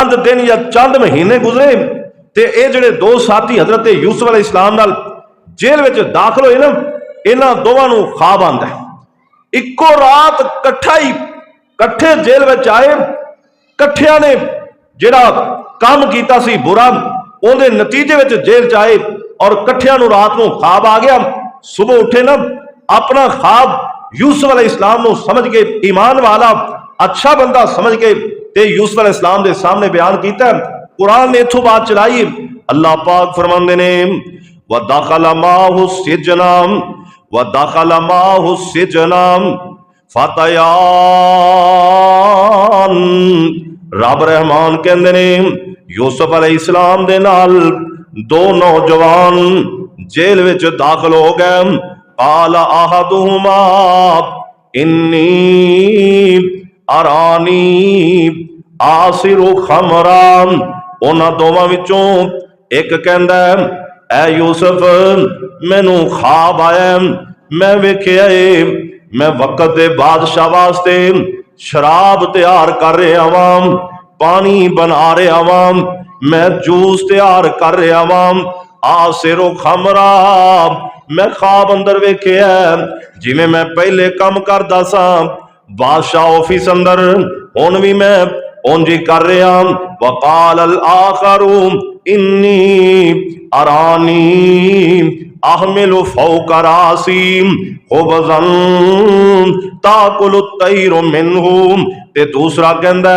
चंद दिन या चंद महीने गुजरे ते ये जिहड़े दो साथी हजरत यूसुफ अलैहिस्सलाम नाल जेल विच दाखिल होए ना, इन्हां दोवां नूं ख्वाब आंदा है। इक्को रात कट्ठे जेल विच आए, कट्ठियां ने जिहड़ा काम कीता सी बुरा, उहदे नतीजे विच जेल च आए और कट्ठियां नूं रात नूं ख्वाब आ गया। सुबह उठे ना, अपना ख्वाब यूसुफ अलैहिस्सलाम नूं समझ के, ईमान वाला अच्छा बंदा समझ के ते यूसुफ अलैहिस्सलाम दे सामने बयान कीता। कुरान ने इत्थों बात चलाई, अल्लाह पाक फरमांदे ने व दाखला माहु सिजनाम व दाखला माहु सिजनाम फतयान। रब रहमान कहंदे ने यूसुफ अलैहिस्सलाम दे नाल दो नौजवान जेल विच दाखिल हो गए। काला अहदुहुमा इन्नी अरानी आसिरु खमरान। उन्हां दोवां विचों एक कहंदा ऐ यूसुफ, मैनू ख्वाब आया, मैं वेखिया मैं वक्त दे बादशाह वास्ते शराब तैयार कर रहा वां, पानी बना रहा वां, मैं जूस तैयार कर रहा वां। आसिरु खमरा, मैं ख्वाब अंदर वेखिया जिवें मैं पहले काम करदा सा बादशाह ऑफिस अंदर, हुण भी मैं उंज ही कर रहा। वकाल अल आखरू इन्नी अरानी अहमिलु फौका रासी खुबज़न ताकुलु तैरु मिन्हु। ते दूसरा कहंदा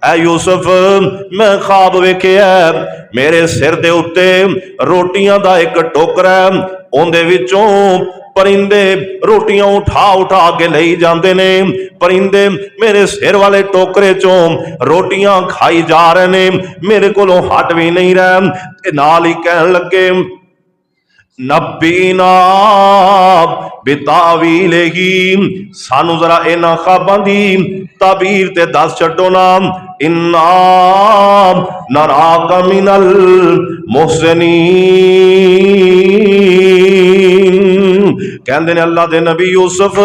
ऐ यूसुफ, मैं ख्वाब वेखिया मेरे सिर दे उत्ते रोटियां दा एक टोकरा, उहदे विचों परिंदे रोटियां उठा उठा के लई जाते ने। परिंदे मेरे सिर वाले टोकरे चों रोटियां खाई जा रहे ने, मेरे कोलों हट भी नहीं रहे। नाल ही कहन लगे नब्बीना बितावीलेही, सानू जरा इन्हां ख्वाबां दी ताबीर ते दस छड्डो ना। इन्ना नराका मिनल मुहसिनीन। कहंदे ने अल्लाह दे नबी यूसुफ,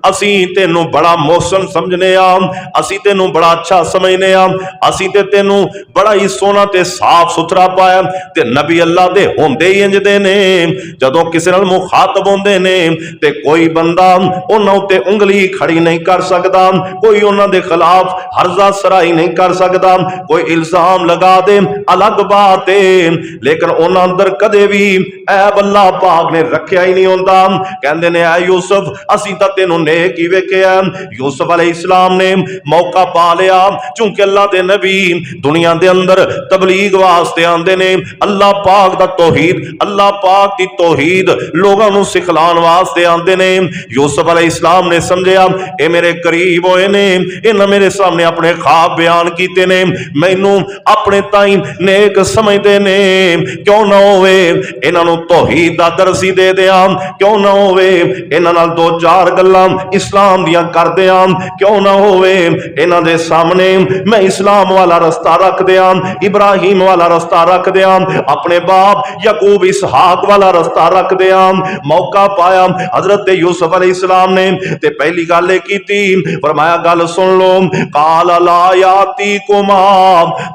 असी तेनू बड़ा मोहसन समझने आ, असी तेनू बड़ा अच्छा समझने आ, असी ते तेनू बड़ा ही सोना ते साफ सुथरा पाया। ते नबी अल्लाह दे होंदे ही इंज दे ने, जदों किसी नाल मुखातब होंदे ने ते कोई बंदा उन्हां उत्ते उंगली खड़ी नहीं कर सकदा, कोई उन्हां दे खिलाफ हर्जा सराई नहीं कर सकदा, कोई इल्जाम लगा दे अलग बात है, लेकिन उन्हां अंदर कदे भी ऐब अल्लाह पाक ने रखिया ही नहीं होंदा। कहंदे ने ऐ यूसुफ, असीं तां तैनूं नेक ही वेखिया। यूसुफ अलैहिस्सलाम ने मौका पा लिया, चूंकि अल्लाह दे नबी दुनिया दे अंदर तबलीग वास्ते आंदे ने, अल्लाह पाक दा तौहीद, अल्लाह पाक दी तौहीद लोगां नूं सिखलाउण वास्ते आंदे ने। यूसुफ अलैहिस्सलाम ने समझिया ए मेरे करीब होए ने, इन्हां मेरे सामने अपने ख्वाब बयान कीते ने, मैनू अपने ताई नेक समझदे ने, क्यों ना होवे इन्हां नूं तौहीद दा दर्स ही दे दियां, क्यों ना होवे इन्हां नाल दो चार गल्लां इस्लाम दियां कर दियां, क्यों ना होवे इन्हां दे सामने मैं इस्लाम वाला रस्ता रख दियां, इब्राहिम वाला रस्ता रख दियां, अपने बाप याकूब इसहाक वाला रस्ता रख दियां। मौका पाया हजरत यूसुफ अलैहिस्सलाम ने ते पहली गल की थी, फरमाया गल सुन लो, काल ला याती कुमा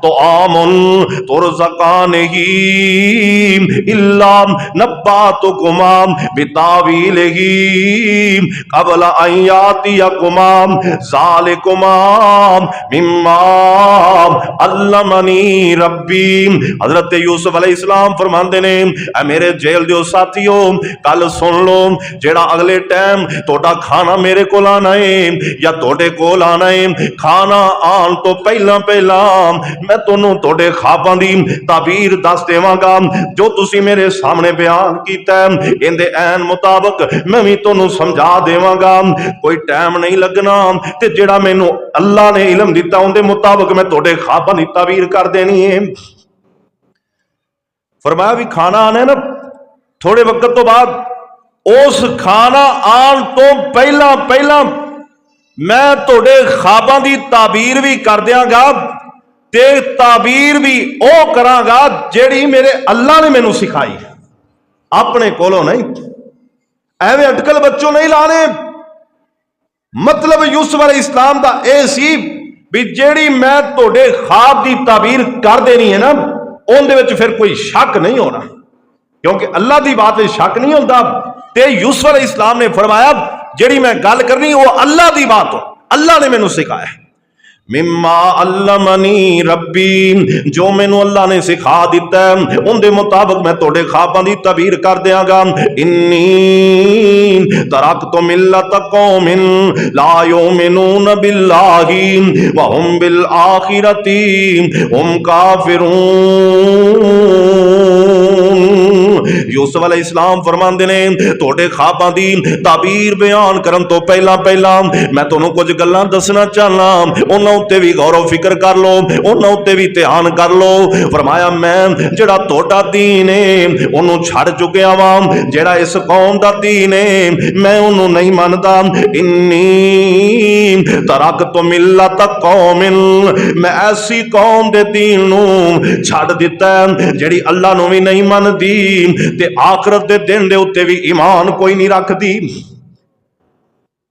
तो आमुन तुरज़कानही इल्ला नब्बातुकुमा बितावीलिही क़ब्ल अन यातियकुमा ज़ालिकुमा मिम्मा अल्लमनी रब्बी। हजरत यूसुफ अलैहिस्सलाम फरमांदे ने ऐ मेरे जेल दे साथियों, कल सुन लो, जेड़ा अगले टाइम तोड़ा खाना मेरे को आना है या तोड़े कोल आना है, खाना आन तो पहला पहला मैं तोनू तोड़े ख्वाबां दी ताबीर दस देवांगा, जो तुसी मेरे सामने बयान कीता है इंदे ऐन मुताबिक मैं भी तोनू समझा देवांगा। कोई टाइम नहीं लगना ते जेड़ा मैनू अल्लाह ने इल्म दिता उनके मुताबिक मैं तोड़े ख्वाबां दी ताबीर कर देनी है। फरमाया भी खाना आने ना थोड़े वक्त तो बाद, उस खाना आन तो पहला पहला मैं तोड़े ख्वाबां दी ताबीर भी कर दियांगा ते ताबीर भी ओ करांगा जेड़ी मेरे अल्लाह ने मैनू सिखाई, अपने कोलों नहीं, एवें अटकल बच्चों नहीं लाने। मतलब यूसुफ अलैहिस्सलाम दा ए सी भी जेड़ी मैं तोड़े ख्वाब की ताबीर कर देनी है ना, उनदे विच फिर कोई शक नहीं होना, क्योंकि अल्लाह की बात में शक नहीं होता। ते यूसुफ अलैहिस्सलाम ने फरमाया जेड़ी मैं गल करनी वो अल्लाह की बात हो, अल्लाह ने मैनू सिखाया। मिम्मा अल्लमनी रब्बी, जो मैनू अल्लाह ने सिखा दिता है उनके मुताबिक मैं तोड़े ख्वाबां दी तबीर कर दियांगा। इन्नी तरक्तु मिल्लत कौमिन ला युमिनून बिल्लाहि व हुम बिल आखिरति हुम काफिरून। यूसुफ अलैहिस्सलाम फरमांदे ने तोड़े ख्वाबां दी ताबीर बयान करन तो पहला मैं तुहानू कुछ गल्लां दसना चाहना, उन्हां उत्ते भी गौर फिक्र कर लो, उन्हां उत्ते भी ध्यान कर लो। फरमाया मैं जेड़ा तोड़ा दीन है उन्होंने छड़ चुकिया वा, जेड़ा इस कौम दा दीन है मैं उन्होंने नहीं मानता। इन्नी तरक्तु मिल्लत कौमिन, मैं ऐसी कौम दे दीन नू छड़ दिता जेड़ी अल्लाह नू भी नहीं मनदी ते आखिरत दे दिन दे उत्ते भी ईमान कोई नहीं रखदी।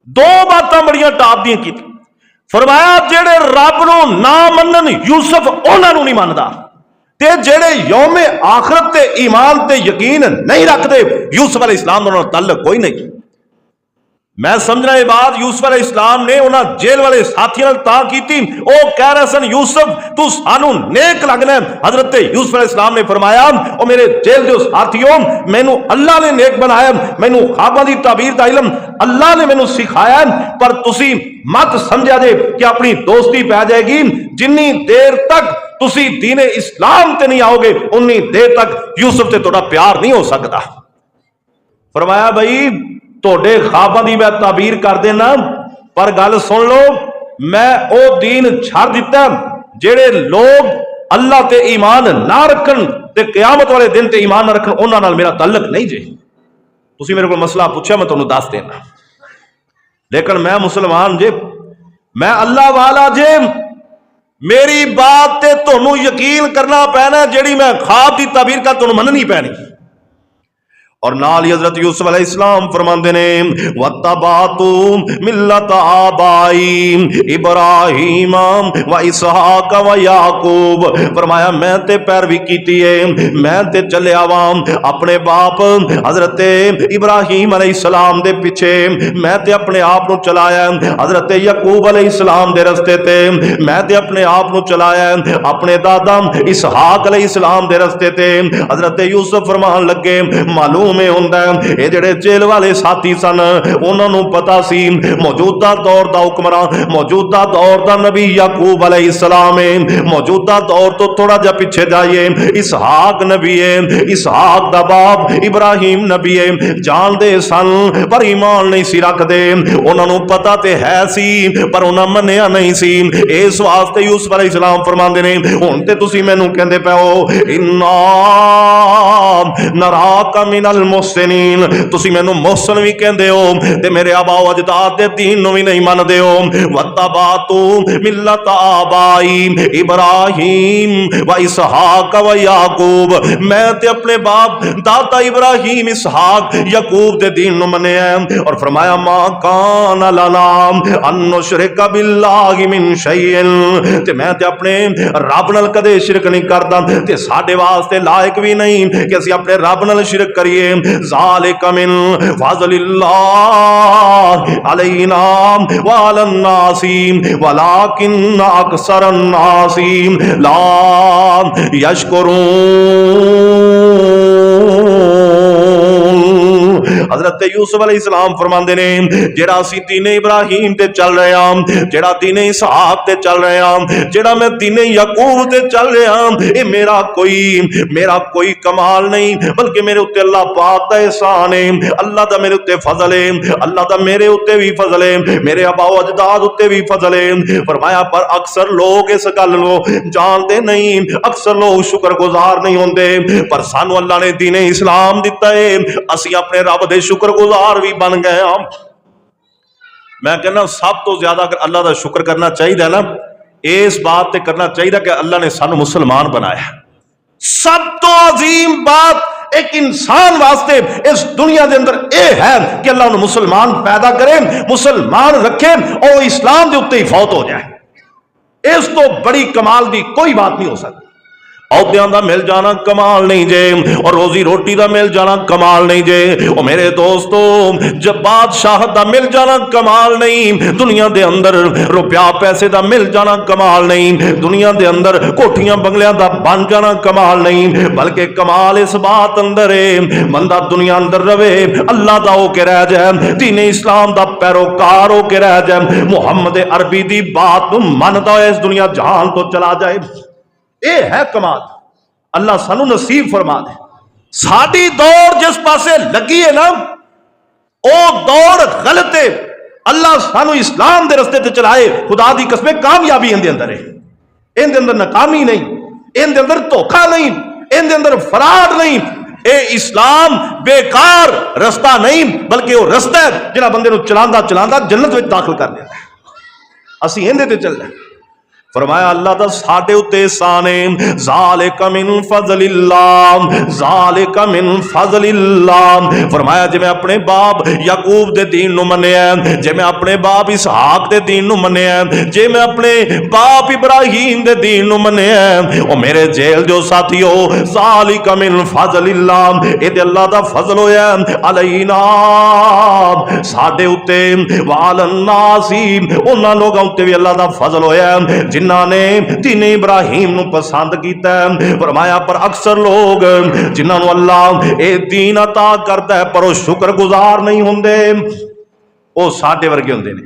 दो बातां बड़ियां टाप दियां की। फरमाया जेड़े रब नू ना मनन यूसुफ उन्हां नू नहीं मनदा, ते जेड़े यौमे आखिरत ते ईमान ते यकीन नहीं रखते यूसुफ अलैहिस्सलाम नाल तल्लुक कोई नहीं। मैं समझना ये बात यूसुफ अलैहिस्सलाम ने उन्हां जेल वाले साथियों तां कीती, ओ कह रहे सन यूसुफ तू सानू नेक लगना है। हजरत यूसुफ अलैहिस्सलाम ने फरमाया ओ मेरे जेल दे साथियों, मैनू अल्लाह ने नेक बनाया, मैनू ख्वाबां दी ताबीर दा इल्म अल्लाह ने मैनू सिखाया, पर तुसी मत समझा जे कि अपनी दोस्ती पै जाएगी। जिन्नी देर तक तुसी दीन इस्लाम ते नहीं आओगे उन्नी देर तक यूसुफ ते तुहाडा प्यार नहीं हो सकता। फरमाया भाई तोड़े ख्वाबां दी मैं ताबीर कर देना, पर गल सुन लो मैं ओ दीन छड़ दिता जेड़े लोग अल्लाह ते ईमान ना रखन ते क़यामत वाले दिन ते ईमान ना रखन, उन्हां नाल मेरा तल्लक नहीं जे। तुसी मेरे को मसला पूछा मैं तुहानू दस देना, लेकिन मैं मुसलमान जे, मैं अल्लाह वाला जे, मेरी बात ते तुहानू यकीन करना पैना, जेड़ी मैं ख्वाब दी ताबीर कर तुहानू मननी पैनी। और नाल ही हजरत यूसुफ अलैहिस्सलाम फरमांदे ने वत्तबातु मिल्लत आबाई इब्राहीम व इसहाक व याकूब। फरमाया मैं ते पैरवी कीती है, मैं ते चलिया वां अपने बाप हजरत इब्राहीम अलैहिस्सलाम दे पिछे, मैं ते अपने आप नू चलाया हजरत याकूब अलैहिस्सलाम दे रस्ते ते, मैं ते अपने आप नू चलाया अपने दादा इसहाक अलैहिस्सलाम दे रस्ते ते। हजरत यूसुफ फरमान लगे मालूम में हुंदा ये जेड़े जेल वाले साथी सन उन्होंने पता सी मौजूदा दौर दा हुक्मरान, मौजूदा दौर दा नबी याकूब अलैहिस्सलाम है, मौजूदा दौर तो थोड़ा जा पीछे जाइए इसहाक नबी है, इसहाक दा बाप इब्राहिम नबी है, जानते सन पर ईमान नहीं सी रखते। उन्होंने पता ते है सी पर उन्हें मन्निया नहीं सी, इस वास्ते यूसुफ अलैहिस्सलाम फरमांदे ने हुण ते तुसी मैनू कहंदे पे हो इन्ना नराका मिनल मुहसिनीन, तुसी मैनू मुहसन भी कहंदे हो ते मेरे आबा अजदाद दे दीन नू भी नहीं मनदे हो। वत्तबातु मिल्लत आबाई इब्राहीम व इसहाक व याकूब, मैं ते अपने बाप दादा इब्राहीम इसहाक याकूब दे दीन नू मन्निया। और फरमाया मा कान लना अन नुशरिका बिल्लाहि मिन शैइन, ते मैं ते अपने रब नाल कदे शिरक नहीं करदा ते साडे वास्ते लायक भी नहीं कि असीं अपने रब नाल शिरक करिए। ज़ालिका मिन फ़ज़लिल्लाह अलैना व अलन नासी वलाकिन अक्सरन नासी ला यशकुरून। हजरत यूसुफ अलैहिस्सलाम फरमांदे ने जेड़ा असीं दीन इब्राहीम ते चल रहे हां, जेड़ा दीन इसहाक ते चल रहे हां, जेड़ा मैं दीन याकूब ते चल रहा हां, ये मेरा कोई कमाल नहीं बल्कि मेरे उत्ते अल्लाह पाक दा एहसान है, अल्लाह दा मेरे उत्ते फजल है, अल्लाह दा मेरे उत्ते भी फजल है, मेरे आबा अजदाद उत्ते भी फजल है। फरमाया पर अक्सर लोग इस गल नूं जानते नहीं, अक्सर लोग शुक्रगुजार नहीं होंदे, पर सानू अल्लाह ने दीन इस्लाम दिता है, असीं अपने रब दे शुक्रगुजार भी बन गए हां। मैं कहना सब तो ज्यादा अगर अल्लाह का शुक्र करना चाहिए ना, इस बात ते करना चाहिए कि अल्लाह ने सानू मुसलमान बनाया। सब तो अजीम बात एक इंसान वास्ते इस दुनिया के अंदर यह है कि अल्लाह ने मुसलमान पैदा करे, मुसलमान रखे और इस्लाम के उत्ते ही फौत हो जाए। इस तो बड़ी कमाल की कोई बात नहीं हो सकती। औहदियां दा मिल जाना कमाल नहीं जे, और रोजी रोटी दा मिल जाना कमाल नहीं जे। ओ मेरे दोस्तों, जब बादशाह दा मिल जाना कमाल नहीं, दुनिया दे अंदर रुपया पैसे दा मिल जाना कमाल नहीं, दुनिया दे अंदर कोठियां बंगलियां दा बन जाना कमाल नहीं, बल्कि कमाल इस बात अंदर है बंदा दुनिया अंदर रवे, अल्लाह दा होके रह जाए, दीन इस्लाम दा पैरोकार होके रह जाए, मुहम्मद अरबी दी बात मनदा है, इस दुनिया जहान तो चला जाए। ये है कमाल। अल्लाह सानू नसीब फरमा दे। साडी दौड़ जिस पासे लगी है ना, वो दौड़ गलत है। अल्लाह सानू इस्लाम दे रस्ते ते चलाए। खुदा दी कसम, कामयाबी इनके अंदर है, इनके अंदर नाकामी नहीं, इनके अंदर धोखा नहीं, इनके अंदर फराड नहीं। ये इस्लाम बेकार रस्ता नहीं, बल्कि वो रस्ता है जिहड़ा बंदे नू चलांदा चलांदा जन्नत में दाखिल कर देता। असीं इहदे ते चलना। फरमाया अल्लाह दा साडे उत्ते एहसान है, ज़ालिका मिन फ़ज़लिल्लाह, ज़ालिका मिन फ़ज़लिल्लाह। फरमाया जे मैं अपने बाप याकूब दे दीन नू मन्निया, जे मैं अपने बाप इसहाक दे दीन नू मन्निया, जे मैं अपने बाप इब्राहीम दे दीन नू मन्निया, ओ मेरे जेल जो साथियो, ज़ालिका मिन फ़ज़लिल्लाह, ये ते अल्लाह दा फजल होया अलैना साडे उत्ते, वालन नासी, उन्हां लोगां उत्ते भी अल्लाह दा फजल होया जिन्होंने दीन इब्राहिम नू पसंद किया। फरमाया पर अक्सर लोग जिन्होंने अल्लाह ये दीन अता करता है पर वो शुक्रगुजार नहीं होंगे, वो साडे वर्गे होंगे ने।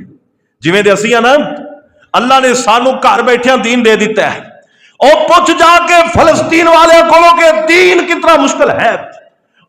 जिवें दे असीं ना, अल्लाह ने सानू घर बैठिया दीन दे दिता है। और पुछ जाके फलस्तीन वाले कोलों के दीन कितना मुश्किल है,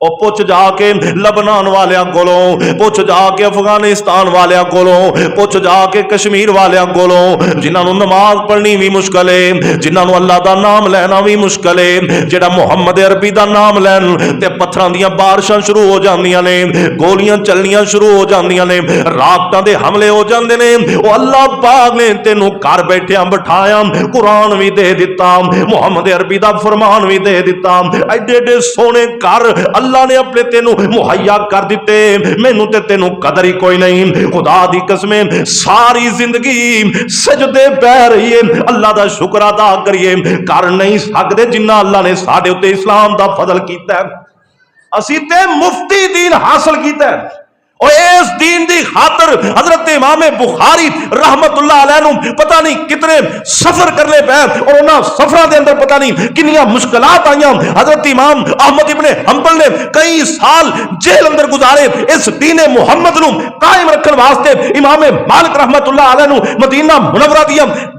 और पुछ जाके लबनान वालियां कोलों, पुछ जाके अफगानिस्तान वालियां कोलों, पुछ जाके कश्मीर वालियां कोलों, जिन्होंने नमाज पढ़नी भी मुश्किल है, जिन्होंने अल्लाह का नाम लेना भी मुश्किल है। जेड़ा मुहम्मद अरबी का नाम लैन ते पत्थरां दियां बारिशां शुरू हो जांदियां ने, गोलियां चलनियां शुरू हो जांदियां ने, राकटां दे हमले हो जांदे ने। ओ अल्लाह पाक ने तेनू घर बैठिया बिठाया, कुरान भी दे दिता, मुहम्मद अरबी का फरमान भी दे दिता, एडे एडे सोने घर अल्लाह ने अपने तेनू मुहैया कर दिते। मैनू ते तेनू कदर ही कोई नहीं। खुदा दी कसम, सारी जिंदगी सजदे पै रही है, अल्लाह दा शुक्र अदा करिए, कर नहीं सकते जिन्ना अल्लाह ने साडे उत्ते इस्लाम दा फजल कीता है। असीं ते मुफ्ती दीन हासिल कीता है, और इस दीन दी खातर हजरत इमाम बुखारी रहमतुल्लाह अलैह नू पता नहीं कितने सफर करने पे, और उन्हां सफरां दे अंदर पता नहीं कितनी मुश्किलात आईयां। हजरत इमाम अहमद इब्ने हंबल ने कई साल जेल अंदर गुजारे इस दीन मुहम्मद नू कायम रखने वास्ते। इमाम मालिक रहमतुल्लाह अलैह नू मदीना मुनव्वरा दी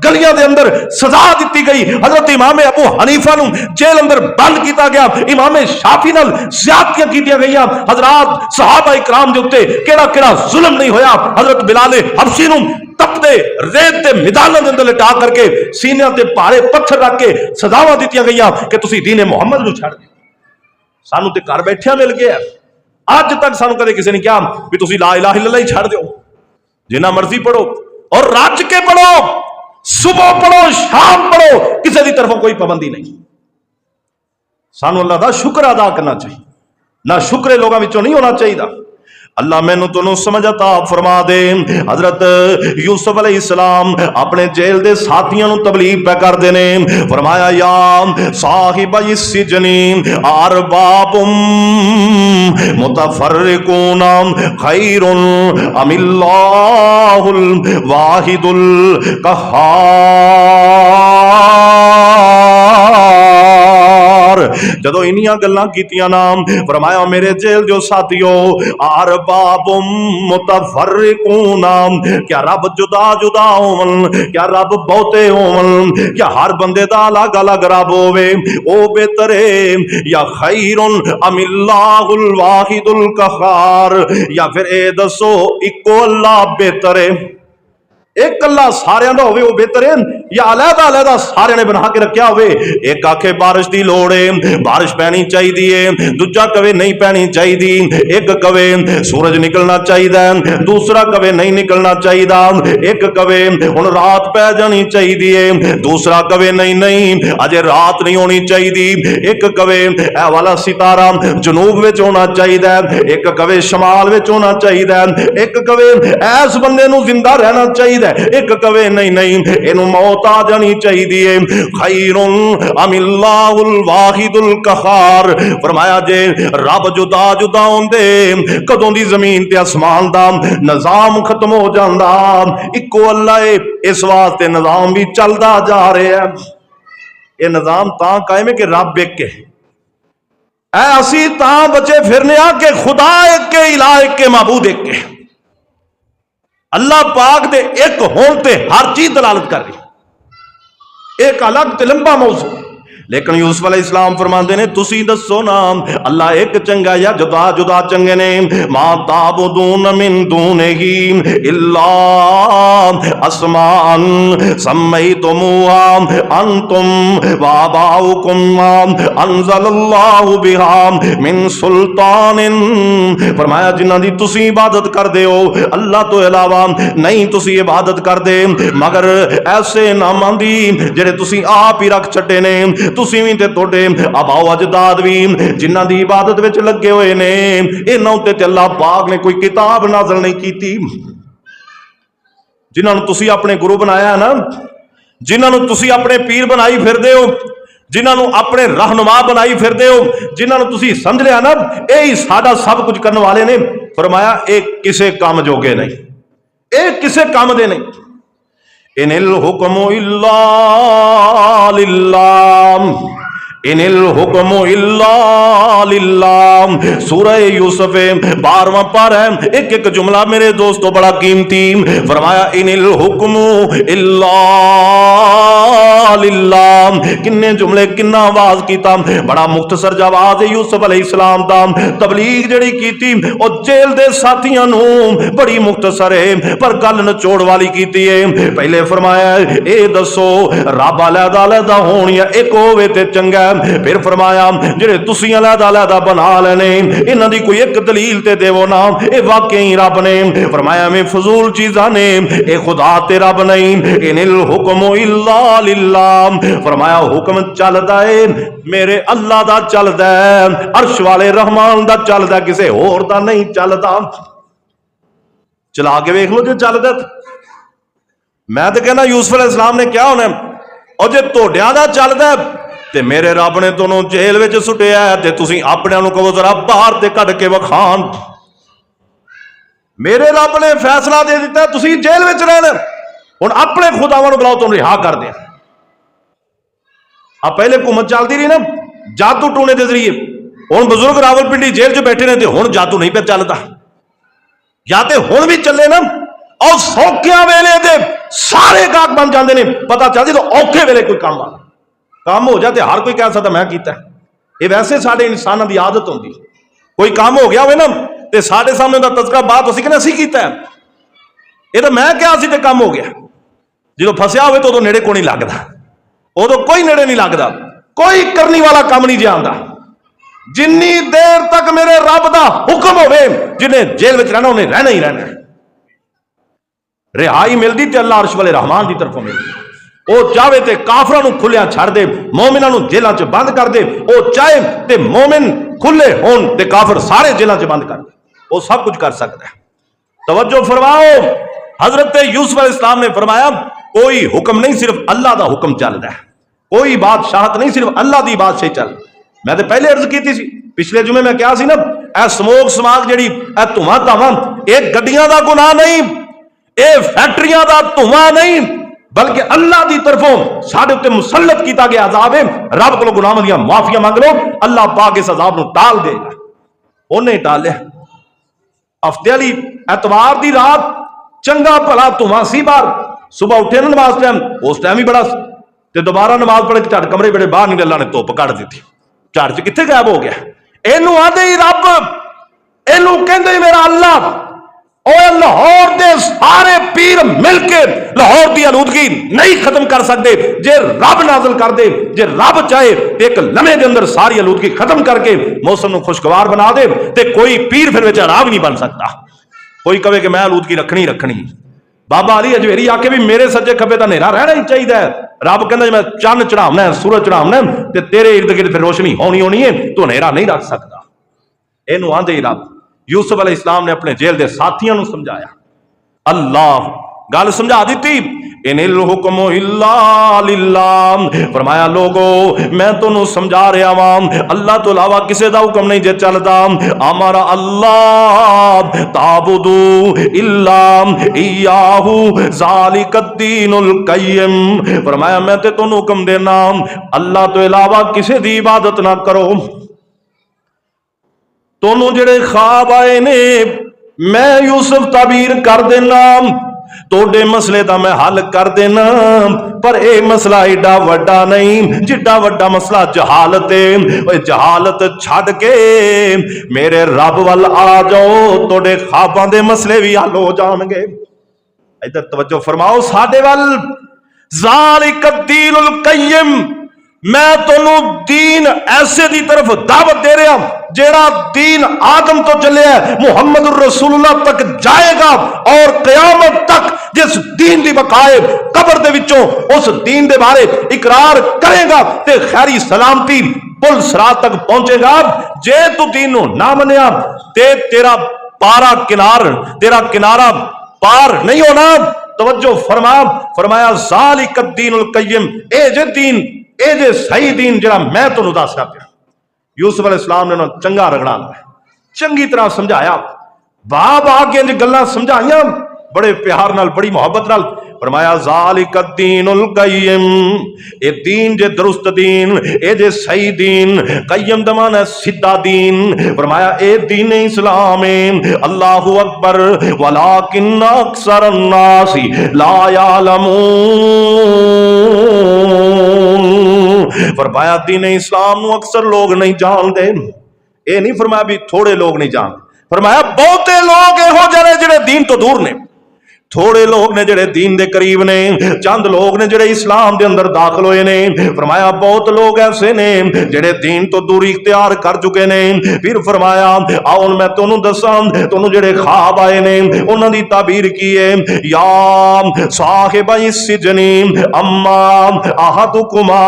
गलियां दे अंदर सजा दी गई। हजरत इमाम अबू हनीफा नू जेल अंदर बंद किया गया। इमाम शाफी नाल ज़्यादतियां कीतियां गईयां। हजरात सहाबा इकराम दे उत्ते केड़ा केड़ा जुल्म नहीं होया। हजरत बिलाल हबशी नू तपदे रेत के मैदानों के अंदर लिटा करके सीनिया ते भारे पत्थर रख के सजावां दित्तियां गईयां कि तुसीं दीन मुहम्मद नू छड़ दो। सानू ते घर बैठिया मिल गया। अज तक सानू कदे किसी ने कहा भी तुसीं ला इलाहा इल्लल्लाह ही छड़ दो, जिन्ना मर्जी पढ़ो और रज के पढ़ो, सुबह पढ़ो शाम पढ़ो, किसी की तरफों कोई पाबंदी नहीं। सानू अल्लाह का शुक्र अदा करना चाहिए, ना शुक्र लोगों विचों नहीं होना चाहिए। अल्लाह मैनू तुहानू समझ अता फरमा दे। हजरत यूसुफ अलैहिस्सलाम अपने जेल दे साथियों नू तबलीग पे करदे ने। फरमाया या साहिब इस्सिजनी अरबाबुम मुतफर्रिकून खैरुन अमिल्लाहुल वाहिदुल कहार। जदों इन्नियां गल्लां कीतियां ना, फरमाया मेरे जेल जो साथियों अरबाबुम मुतफर्रिकून, क्या रब जुदा जुदा होवन, क्या रब बहुते होवन, क्या हर बंदे दा अलग अलग रब होवे, ओ बेहतर है या खैरुन अमिल्लाहुल वाहिदुल कहार, या फिर ए दसो इको अल्लाह बेहतर है, एक अल्लाह सारियां दा होवे वो बेहतर है, या अलहदा अलहदा सारे ने बना के रखा होवे। एक आखे बारिश की लोड़ है, बारिश पैनी चाहिए, दूजा कवे नहीं पैनी चाहिए, एक कवे सूरज निकलना चाहिए, दूसरा कवे नहीं निकलना चाहिए, एक कवे हुण रात पै जानी चाहिए, दूसरा कवे नहीं नहीं अजे रात नहीं होनी चाहिए, एक कवे ए वाला सितारा जनूब विच होना चाहिए, एक कवे शमाल विच होना चाहिए, एक कवे ऐस बंदे नूं जिंदा रहना चाहिए, एक कवे नहीं नहीं इनू मौत मौत आ जानी चाहिए। खैरुन अमिल्लाहुल वाहिदुल कहार। फरमाया जे रब जुदा जुदा होंदे कदों दी जमीन ते आसमान दा निजाम खत्म हो जांदा। इको अल्लाह है, इस वास्ते निजाम भी चलदा जा रहा है। यह निजाम तां कायम है कि रब एक के असी तां बचे फिरने कि खुदा एक के, इलाह एक के, माबूद एक के। अल्लाह पाक दे एक होने ते हर चीज दलालत कर रही। एक अलग ते लंबा मौजू, लेकिन यूसुफ अलैहिस्सलाम फरमाते ने तुसी दसो ना अल्लाह एक चंगा या जुदा जुदा चंगे ने। मा ताबुदून मिन दूनिही इल्ला असमान सम्मैतुमुहा अंतुम व आबाउकुम अंज़लल्लाहु बिहा मिन सुल्तानिन। फरमाया जिन्हां दी तुसी इबादत करदे हो अल्लाह तो इलावा नहीं तुसी इबादत करदे मगर ऐसे नामां दी जेड़े तुसी आप ही रख छड्डे ने। तुसी भी ते तोड़े आबाओ अजदाद भी जिन्हां दी इबादत विच लगे हुए ने, इन्हां उत्ते ते अल्लाह पाक ने कोई किताब नाज़िल नहीं कीती। जिन्हां नूं तुसी अपने गुरु बनाया ना, जिन्हां नूं तुसी अपने पीर बनाई फिरदे हो, जिन्हां नूं अपने रहनुमा बनाई फिरदे हो, जिन्हां नूं तुसी समझ लिया ना यही साडा सब कुछ करने वाले ने। फरमाया एक किसे काम जोगे नहीं, एक किसे काम दे नहीं। इनिल हुक्मु इल्ला लिल्लाह, इनिल हुक्मु इल्ला लिल्लाह। सूरह यूसुफ 12वां पारा है, एक एक जुमला मेरे दोस्तों बड़ा कीमती। फरमाया इनिल हुक्मु इल्ला लिल्लाह। किन्ने जुमले किन्ना आवाज कीता, बड़ा मुख्तसर जवाब है यूसुफ अलैहिस्सलाम दा। तबलीग जड़ी कीती और जेल दे साथियां नू बड़ी मुख्तसर है पर गल नचोड़ वाली कीती है। पहले फरमाया ए दसो रब अलहदा अलहदा होण या एक होवे ते चंगा। फिर फरमाया जेड़े तुसी अलहदा अलहदा बना लेने इन्हां दी कोई एक दलील ते देवो ना, ए वाकई रब ने। फरमाया में फजूल चीज़ां ने, ए खुदा ते रब नहीं। इनिल हुक्मु इल्ला लिल्लाह। फरमाया हुक्म चलदा है मेरे अल्लाह दा चलदा है, अर्श वाले रहमान दा चलदा, किसे होर दा नहीं चलदा। चला के वेख लो जे चलदा। मैं तो कहना यूसुफ अलैहिस्सलाम ने क्या होना, और जे तोड़िया दा चलदा ते मेरे रब ने दोनों जेल विच सुटिया ते तुसीं अपने नूं कहो जरा बाहर ते कढ के वखान। मेरे रब ने फैसला दे दिता तुसीं जेल विच रहना, हुण अपने खुदावां नूं बुलाओ तुहानूं रिहा कर दें। अब पहले हुकूमत चलती रही ना जादू टूने के जरिए, हुण बजुर्ग रावलपिंडी जेल च बैठे ने ते हुण जादू नहीं पे चलता, या ते हुण भी चले ना और सौखिया वेले दे सारे गाहक बन जाते हैं। पता चलती तो औखे वेले कोई काम आ काम हो जाए हर कोई कह सकता मैं किया। ये वैसे साढ़े इंसानों की आदत होंगी, कोई काम हो गया हो ना तो साढ़े सामने का तस्करा बात असीं कहने असीं कीता, ये तो मैं क्या सी ते काम हो गया। जो फसिया हो तो उदों नेड़े को नहीं लगता, उदों कोई नेड़े नहीं लगता, कोई करने वाला काम नहीं जानता। जिन्नी देर तक मेरे रब का हुक्म होवे जिन्हें जेल में रहना उन्हें रहना ही रहना। रिहाई मिलती तो अल्लाह अर्श वाले रहमान की तरफों मिलती। वो चाहे तो काफरां नूं खुलिया छड़ दे, मोमिनां नूं जेलां च बंद कर दे। वो चाहे तो मोमिन खुले होन ते काफिर सारे जेलां च बंद कर दे, वो सब कुछ कर सकता है। तवज्जो फरमाओ, हजरत यूसुफ अलैहिस्सलाम ने फरमाया कोई हुक्म नहीं सिर्फ अल्लाह का हुक्म चलता है, कोई बादशाहत नहीं सिर्फ अल्लाह की बादशाही चल। मैं तो पहले अर्ज की थी पिछले जुमे मैं क्या सी ना, ए स्मोक समाग जी धुआं धावा ये गड्डियां का गुनाह नहीं, ये फैक्ट्रियां का धुआं नहीं, बल्कि अल्लाह की तरफों साढ़े उत्ते मुसल्लत किया गया अजाब है। रब को गुनाहों दी माफिया मांग लो, अल्लाह पाक इस अजाब को टाल देगा। उन्हें टालिया। हफ्ते वाली एतवार की रात चंगा भला धुआं सी बाहर, सुबह उठे ना नमाज टाइम, उस टाइम ही बड़ा ते दोबारा नमाज पढ़ के झट कमरे बड़े बाहर निकल, अल्लाह ने धुप कट दी, झट च कित्थे गायब हो गया। इनू आदे ही रब, इनू कहंदे मेरा अल्लाह। और लाहौर के सारे पीर मिलके लाहौर की आलूदगी नहीं खत्म कर सकते। जे रब नाज़िल कर दे, जे रब चाहे एक लम्हे के अंदर सारी आलूदगी खत्म करके मौसम को खुशगवार बना दे, तो कोई पीर फिर विच अराब नहीं बन सकता। कोई कहे कि मैं आलूदगी रखनी रखनी। बाबा अली अजमेरी आके भी मेरे सज्जे खब्बे का नेरा रहना ही चाहिए। रब कहना मैं चंद चढ़ावना है, सूरज चढ़ावना है, तो तेरे इर्द गिर्द फिर रोशनी होनी होनी है, तो नेरा नहीं रख सकता। इनू आंदे रब। यूसुफ अलैहिस्सलाम ने अपने जेल के साथियों को समझाया, अल्लाह गल समझा दी। इनिल हुक्म इल्ला लिल्लाह, फरमाया लोगो मैं तुहानू समझा रहा वां अल्लाह तो अलावा किसी का हुक्म नहीं जे चलता। अमर अल्लाह ताबुदू इल्ला इयाहू ज़ालिकद्दीनुल क़य्यिम, फरमाया मैं ते तुहानू हुक्म देना अल्लाह तो अलावा किसी की इबादत ना करो। तुहानू जेड़े ख्वाब आए ने मैं यूसुफ ताबीर कर देना, तोड़े मसले का मैं हल कर देना, पर यह मसला एडा वड्डा नहीं जिड्डा वड्डा मसला जहालत है। जहालत छड़ के मेरे रब वल आ जाओ, तोड़े ख्वाबां दे मसले भी हल हो जाणगे। इधर तवज्जो फरमाओ साडे वल, ज़ालिकद्दीनुल क़य्यिम, मैं तुहानू दीन ऐसे दी तरफ दावत दे रहा जेड़ा दीन आदम तो चले मुहम्मद रसूलुल्लाह तक जाएगा और कयामत तक जिस दीन की बकाए कब्र दे विचों उस दीन दे बारे इकरार करेगा ते खैरी सलामती पुल सरात तक पहुंचेगा। जे तू दीन ना मनिया ते तेरा किनारा पार नहीं होना। तवज्जो फरमाया ज़ालिकद्दीनुल क़य्यिम, ए जे दीन ए जे सही दीन जरा मैं तुहानू दसदा पिया। यूसुफ अलैहिस्सलाम ने उन्होंने चंगा रगड़ा चंगी तरह समझाया, बाप आके गल्लां समझाइया बड़े प्यार नाल बड़ी मोहब्बत नाल। फरमाया ज़ालिकद्दीनुल क़य्यिम, ए दीन जे दुरुस्त दीन, ए जे सही दीन, क़य्यिम दा माना सीधा दीन। फरमाया ए दीन इस्लाम है। अल्लाहु अकबर वलाकिन्न अक्सरन नासी ला यालमून, फरमाया दीन इस्लाम नू अक्सर लोग नहीं जानते। ये नहीं फरमाया भी थोड़े लोग नहीं जानते, फरमाया बहुते लोग इहो जिहे जिहड़े दीन तो दूर ने, थोड़े लोग ने जिहड़े दीन दे करीब ने, चंद लोग ने जिहड़े इस्लाम दे अंदर दाखिल होए ने। फरमाया बहुत लोग ऐसे ने जिहड़े दीन तो दूरी इख्तियार कर चुके ने। फिर फरमाया आओ मैं तुहानू दसां तुहानू जिहड़े ख्वाब आए ने उन्हां दी ताबीर की है। या साहिबा सिजनी अम्मा अहदुकुमा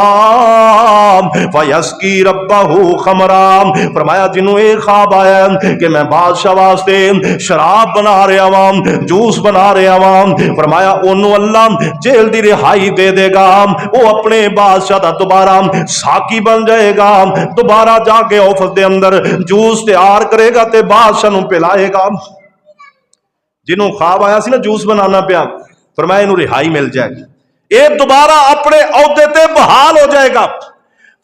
फयस्की रब्बहू खमरा, फरमाया जिन्हों ये ख्वाब आया कि मैं बादशाह वास्ते शराब बना रहा वां, जूस बना रहा, फरमाया ओनू अल्लाह जेल दी रिहाई दे देगा, वो अपने बादशाह दा दोबारा साकी बन जाएगा, दोबारा जाके ऑफिस दे अंदर जूस तैयार करेगा ते बादशाह नू पिलाएगा। जिन्हों ख्वाब आया सी ना जूस बनाना पिया, फरमाया इनू रिहाई मिल जाएगी, ये दोबारा अपने औहदे ते बहाल हो जाएगा।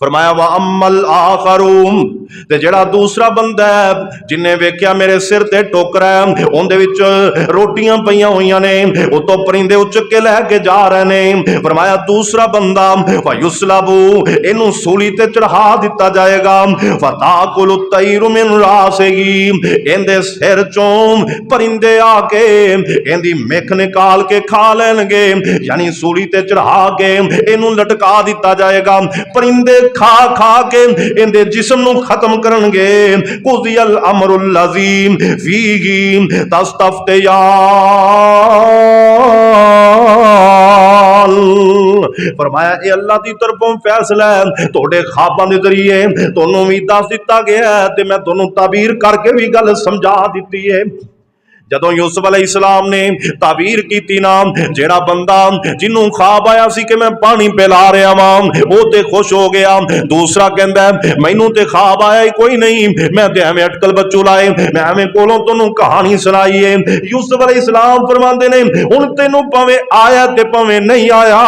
फरमाया वा अम्मल आखरून, ते जेड़ा दूसरा बंदा है जिन्हें वेख्या मेरे सिर ते टोकरा है उहदे विच रोटियां पईयां होईयां ने, उतों परिंदे उचक के लैके जा रहे ने। फरमाया दूसरा बंदा फयुस्लबू, इनू सूली ते चढ़ा दिता जाएगा। फताकुलु तैरु मिन रासिही, इहदे सिर चों परिंदे आके इहदी मिख निकाल के खा लेंगे, यानी सूली ते चढ़ा के इनू लटका दिता जाएगा। परिंदे खा खा के इहदे जिस्म नू खत्म करनगे। कुज़ियल अमरुल लज़ीम फीही तस्तफ्तियान, फरमाया ये अल्लाह की तरफों फैसला है, तोड़े ख्वाबां दे जरिए तुहानू भी दस दिता गया है ते मैं तुहानू ताबीर करके भी गल समझा दी है। जदों यूसुफ अलैहिस्सलाम ने ताबीर की ना, जेड़ा बंदा जिन्हों ख्वाब आया सी कि मैं पानी पिला रहा वां वो ते खुश हो गया, दूसरा कहंदा मैनू ते ख्वाब आया ही कोई नहीं, मैं ते एवें अटकल बच्चू लाए, मैं एवें कोलों तुहानू कहानी सुनाई है। यूसुफ अलैहिस्सलाम फरमांदे ने हुण तैनू भावें आया ते भावें नहीं आया,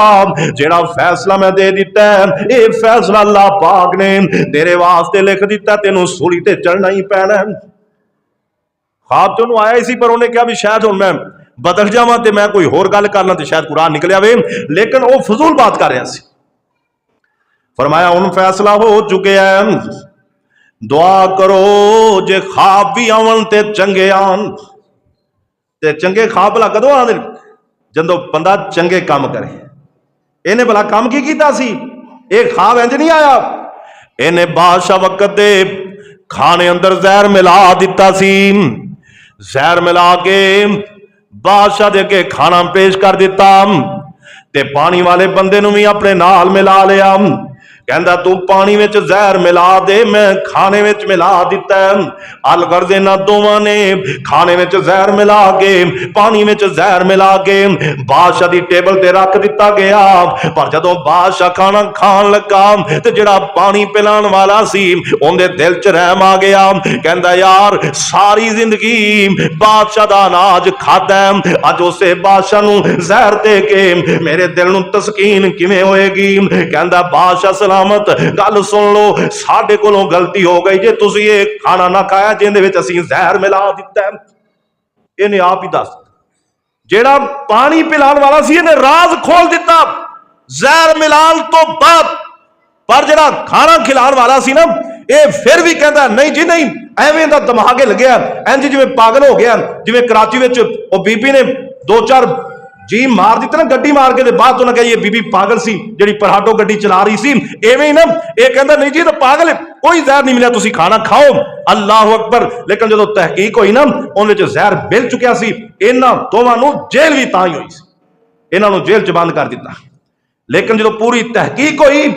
जेड़ा फैसला मैं दे दिता है ये फैसला अल्लाह पाक ने तेरे वास्ते लिख दिता, तेनू सूली ते चढ़ना ही पैना है। ख्वाब तो आया ही सी, पर उन्हें क्या भी शायद हुण मैं बदल जावां ते मैं कोई होर गल करना ते शायद कुरान निकल आवे, लेकिन वो फजूल बात कर रहा सी। फरमाया हुण फैसला हो चुके हैं, दुआ करो जे ख्वाब भी आवन ते चंगे आन। ते चंगे ख्वाब भला कदों आंदे? जदों बंदा चंगे काम करे। इन्हें भला काम की कीता सी? एक ख्वाब इंज नहीं आया, इन्हें बादशाह वक्त दे खाने अंदर जहर मिला दिता सी, जहर मिला के बादशाह दे अगे खाना पेश कर दिता ते पानी वाले बंदे नू भी अपने नाल मिला लिया। कहता तू पानी में जहर मिला दे, मैं खाने में मिला दिता है। अल कर देना दोवां ने खाने में जहर मिला के पानी में जहर मिला के बादशाह की टेबल ते रख दिता गया। पर जदों बादशाह खाना खान लगा ते जिहड़ा पानी पिलाण वाला सी उहदे दिल च रहम आ गया। कहता यार सारी जिंदगी बादशाह दा अनाज खादा, अज उसे बादशाह नूं जहर दे के मेरे दिल नूं तस्कीन किवें होएगी। कहता बादशाह सलामत, गल सुन लो, साडे कोलों गलती हो गई जे तुसीं ये खाना ना खाया जिहदे विच असीं जहर मिला दिता। इहने आप ही दस, जेड़ा पानी पिलाण वाला सी इहने राज खोल दिता जहर मिलान तो बाद। पर जेड़ा खाना खिलाण वाला सी ना, ये फिर भी कहता नहीं जी नहीं, एवें दा दिमाग लग्या, इंज जिवें पागल हो गया। जिवें कराची विच ओ बीबी ने 2-4 जी मार दिते ना गड्डी मार के, बाद तो कहा ये बीबी पागल सी जिहड़ी पराठो गड्डी चला रही सी। एवें ही ना ये कहता नहीं जी तो पागल है, कोई जहर नहीं मिला, तुसीं खाना खाओ। अल्लाह अकबर। लेकिन जो तहकीक हुई ना उहदे च जहर मिल चुकिया सी। इन्हां दोवां नूं जेल भी तां ही हुई सी, इन्हां नूं जेल च बंद कर दिता। लेकिन जो पूरी तहकीक हुई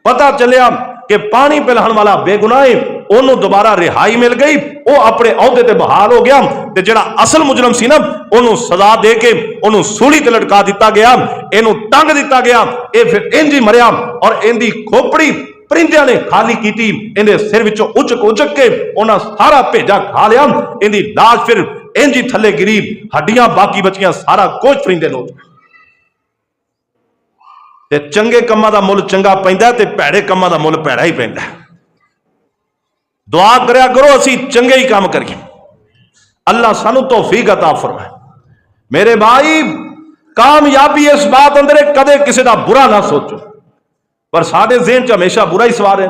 पता चलिया कि पानी पिलाने वाला बेगुनाह है, उन्होंने दोबारा रिहाई मिल गई, वो अपने अहदे ते बहाल हो गया। ते जिहड़ा असल मुजरम सी ना उन्होंने सजा दे के उन्होंने सूली ते लटका दिता गया, इनू टंग दिता गया। ये फिर इंज ही मरिया और इनकी खोपड़ी परिंदियां ने खाली की, इहदे सिर विचों उचक के उन्हें सारा भेजा खा लिया। इनकी लाश फिर इंज ही थले गिरी, हड्डियां बाकी बचियां, सारा कुछ परिंदे नूं। ते चंगे कामां दा मुल चंगा पैंदा ते भैड़े कामां दा मुल भैड़ा ही पैंदा। दुआ करया करो असीं चंगे ही काम करिए, अल्लाह सानू तौफीक अता फरमाए। मेरे भाई कामयाबी इस बात अंदर है कदे किसी का बुरा ना सोचो, पर साडे ज़हन च हमेशा बुरा ही सवार है।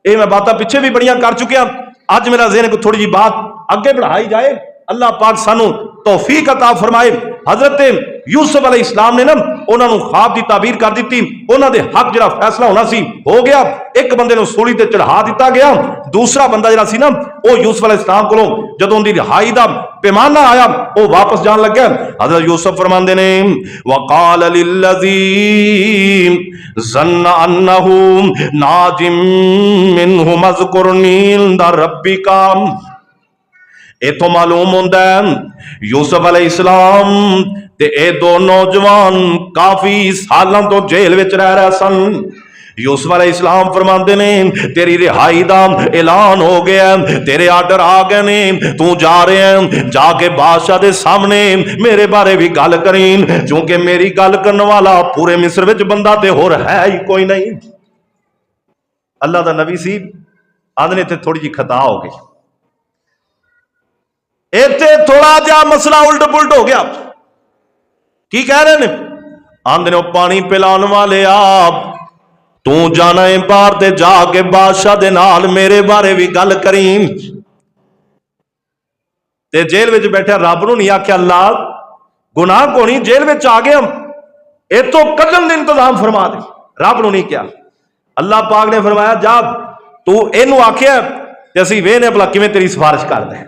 ये मैं बातें पिछे भी बड़ियां कर चुकिया, अज मेरा ज़हन को थोड़ी जी बात अगे बढ़ाई जाए। अल्लाह पाक सानू तौफीक अता फरमाए। हजरत यूसुफ अलैहिस्सलाम ने ना उन्होंने ख्वाब की ताबीर कर दी, उन्होंने हक जरा फैसला होना सी हो गया। एक बंदे को सूली ते चढ़ा दिता गया, दूसरा बंदा जरा सी ना वो यूसुफ अलैहिस्सलाम को जदों उनकी रिहाई का पैमाना आया वो वापस जान लग गया। हजरत यूसुफ फरमाते ने वकाल लिल्लज़ी ज़न्न अन्नहु नाजिम मिन्हु मज़कुरनी इंदा रब्बिका। इथों मालूम होता है यूसुफ अलैहिस्सलाम ते ए दो नौजवान काफी सालों तो जेल विच रह रहे सन। यूसुफ अलैहिस्सलाम फरमाते ने तेरी रिहाई दा ऐलान हो गया, तेरे आर्डर आ गए ने, तू जा रहे हैं, जाके बादशाह दे सामने मेरे बारे भी गल करीं, क्योंकि मेरी गल करने वाला पूरे मिस्र विच बंदा ते होर है ही कोई नहीं। अल्लाह दा नबी सी, आदने ते थोड़ी जी खता हो गई, इत्थे थोड़ा जा मसला उल्ट पुलट हो गया। की कह रहे हैं? आंदे ने पानी पिलाने वाले आप तू जाना है बाहर ते जाके बादशाह दे नाल मेरे बारे भी गल करी। ते जेल विच बैठा रब नूं नहीं आख्या अल्लाह गुनाह कोनी, जेल विच आ गए हम, इतों कढण दा इंतजाम फरमा दे। रब नूं नहीं क्या, अल्लाह पाक ने फरमाया जा तू इनू आख्या ते असीं वेखने भला किवें तेरी सिफारिश करदा है,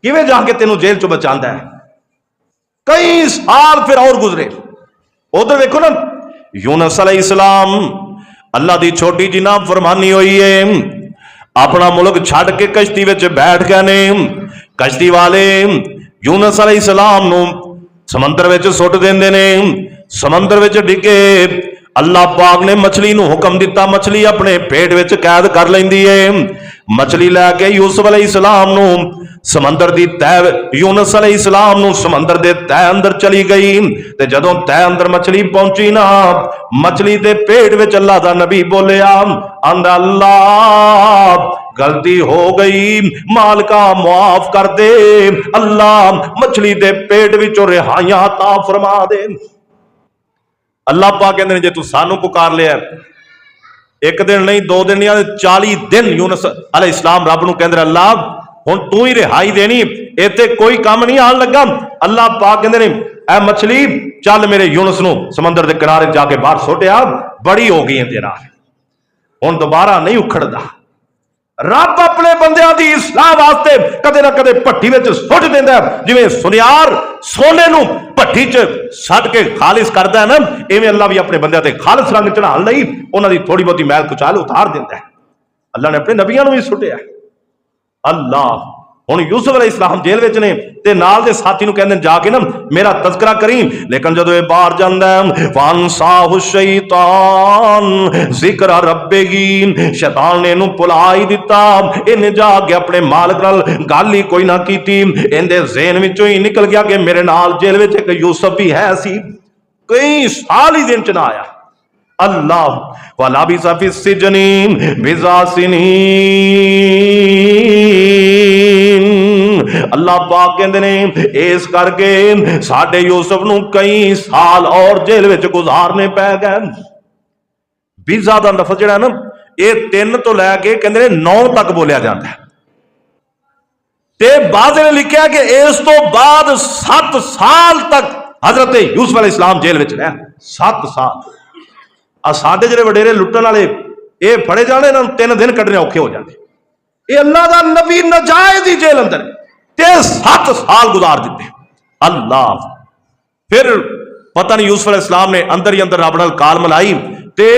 किवें जाके तेनू जेल चों बचांदा है। कई साल फिर और गुजरे। उधर देखो ना यूनुस अलैहिस्सलाम अल्लाह दी छोटी जी ना फरमानी हुई है, अपना मुल्क छड़ के कश्ती विच बैठ गए ने। कश्ती वाले यूनुस अलैहिस्सलाम नूं समंदर विच सुट देंदे ने, समंदर विच डिगे। अल्लाह पाक ने मछली नूं हुक्म दिता, मछली अपने पेट विच कैद कर लैंदी है। मछली लैके यूसुफ अलैहिस्सलाम नूं समंदर दी तह, यूनुस अलैहिस्सलाम नूं समंदर दे तह अंदर चली गई। ते जदों तह अंदर मछली पहुंची ना, मछली दे पेट विच अल्लाह दा नबी बोलिया आंदा अल्लाह गलती हो गई, मालका मुआफ कर दे, अल्लाह मछली दे पेट विचों रिहाइयां अता फरमा दे। अल्लाह पाक कहंदे ने जे तू सानू पुकार लिया, एक दिन नहीं, 2 दिन नहीं, 40 दिन यूनुस अलैहिस्सलाम रब नूं कहंदे अल्लाह हुण तू ही रिहाई देनी, इत्थे कोई काम नहीं आन लगा। अल्लाह पाक कहंदे ने ऐ मछली चल मेरे यूनुस नूं समंदर के किनारे जाके बाहर सुटिया, बड़ी हो गई है तेरा, हुण दोबारा नहीं उखड़दा। रब अपने बंदियां दी इसलाह वास्ते कदे ना कदे भट्टी विच सुट दिंदा है। जिवें सुनियार सोने नूं भट्टी च सट के खालिस करदा है ना, इवें अल्लाह भी अपने बंदियां ते खालिस रंग चढ़ाउण लई उन्हां दी थोड़ी बहुती मैल कुचाल उतार दिंदा है। अल्लाह ने अपने नबियां नूं भी सुटिया। अल्लाह हुण यूसुफ अलैहिस्सलाम जेल विच ने ते नाल दे साथी नूं कहंदे जाके ना मेरा तज़किरा करी, लेकिन जदों ये बाहर जांदा है वांसाहु शैतान ज़िक्र रब्बिही, शैतान ने इहनूं भुला ही दिता, इहने जाके अपने मालिक नाल गल ही कोई ना कीती। इहदे ज़हन विचों ही निकल गया कि मेरे नाल जेल विच एक यूसुफ भी है सी, कई साल ही दिन च ना आया। अल्लाह वाला भी सफी सिजनी बिजासिनी, अल्लाह पाक कहते ने इस करके साडे यूसुफ नूं कई साल और जेल विच गुजारने पै गए। बीजा दा लफ्ज़ जिहड़ा ना ये 3 तो लैके कहते 9 तक बोलिया जाता है, ते बाद ने लिखा कि इस तो बाद 7 साल तक हजरत यूसुफ अलैहिस्सलाम जेल विच रहे। 7 साल। साडे जिहड़े वडेरे लुट्टण वाले ये फड़े जाने, इन्हां नूं 3 दिन कड्ढने औखे हो जाते। ये अल्लाह दा नबी नजायज ही जेल अंदर ते 7 साल गुजार दिते। अल्लाह फिर पता नहीं यूसुफ अलैहिस्सलाम ने अंदर ही अंदर रब नाल काल मिलाई ते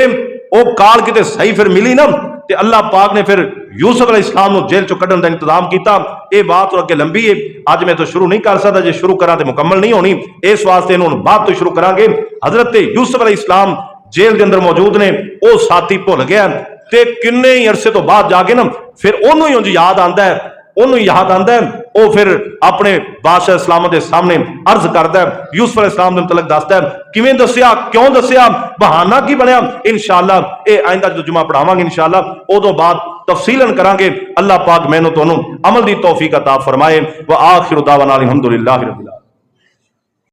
ओ काल किते सही फिर मिली ना, ते अल्लाह पाक ने फिर यूसुफ अलैहिस्सलाम नूं जेल चों कड्ढण दा इंतजाम कीता। ये बात तो अगे लंबी है, अज मैं तो शुरू नहीं कर सकता, जे शुरू करा तो मुकम्मल नहीं होनी, इस वास्ते इन्हूं बाद तो शुरू करांगे। हजरत यूसुफ अलैहिस्सलाम जेल के अंदर मौजूद ने, वो साथी भुल गया ते किन्ने ही अरसे तो बाद जाके ना फिर उन्होंने ही उंज याद आंदा है, उन्होंने याद आंदा है, वो फिर अपने बादशाह इस्लाम के सामने अर्ज करता है, यूसुफ अलैहिस्सलाम के मुतलक दसदा है किवें दस्या, क्यों दस्या, बहाना की बनया। इंशाअल्लाह ये आइंदा जो जुमा पढ़ावांगे इंशाअल्लाह उदों बाद तफसीलन करांगे। अल्लाह पाक मैनूं तुहानूं अमल दी तौफीक अता फरमाए। व आखिरु दावाना अल्हम्दुलिल्लाहि रब्बिल आलमीन।